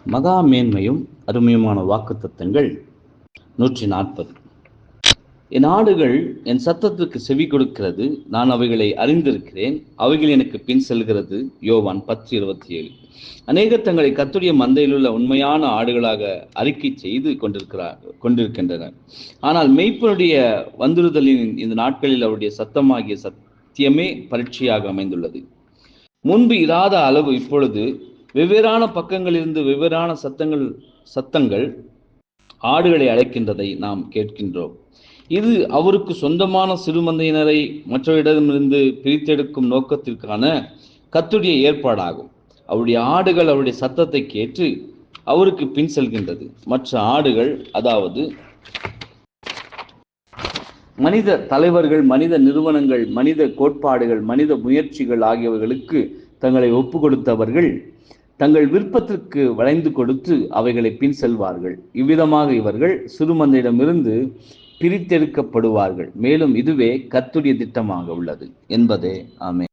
மகா மேன்மையும் அருமையுமான வாக்குத்தத்தங்கள் 140. என் ஆடுகள் என் சத்தத்துக்கு செவி கொடுக்கிறது, நான் அவைகளை அறிந்திருக்கிறேன், அவைகள் எனக்கு பின் செல்கிறது. யோவான் 10:27. அநேகர் தங்களை கர்த்தருடைய மந்தையிலுள்ள உண்மையான ஆடுகளாக அறிக்கை செய்து கொண்டிருக்கின்றனர். ஆனால் மெய்ப்பனுடைய வந்துறுதலின் இந்த நாட்களில் அவருடைய சத்தமாகிய சத்தியமே பரீட்சையாக அமைந்துள்ளது. முன்பு இராத அளவு இப்பொழுது வெவ்வேறான பக்கங்களிலிருந்து வெவ்வேறான சத்தங்கள் ஆடுகளை அழைக்கின்றதை நாம் கேட்கின்றோம். இது அவருக்கு சொந்தமான சிறுமந்தையினரை மற்றவரிடமிருந்து பிரித்தெடுக்கும் நோக்கத்திற்கான கர்த்தருடைய ஏற்பாடாகும். அவருடைய ஆடுகள் அவருடைய சத்தத்தை கேட்டு அவருக்கு பின் செல்கின்றது. மற்ற ஆடுகள், அதாவது மனித தலைவர்கள், மனித நிறுவனங்கள், மனித கோட்பாடுகள், மனித முயற்சிகள் ஆகியவர்களுக்கு தங்களை ஒப்பு கொடுத்தவர்கள் தங்கள் விருப்பத்திற்கு வளைந்து கொடுத்து அவைகளை பின் செல்வார்கள். இவ்விதமாக இவர்கள் சிறுமந்தையிடமிருந்து பிரித்தெடுக்கப்படுவார்கள். மேலும் இதுவே கர்த்தருடைய திட்டமாக உள்ளது என்பதே ஆமென்.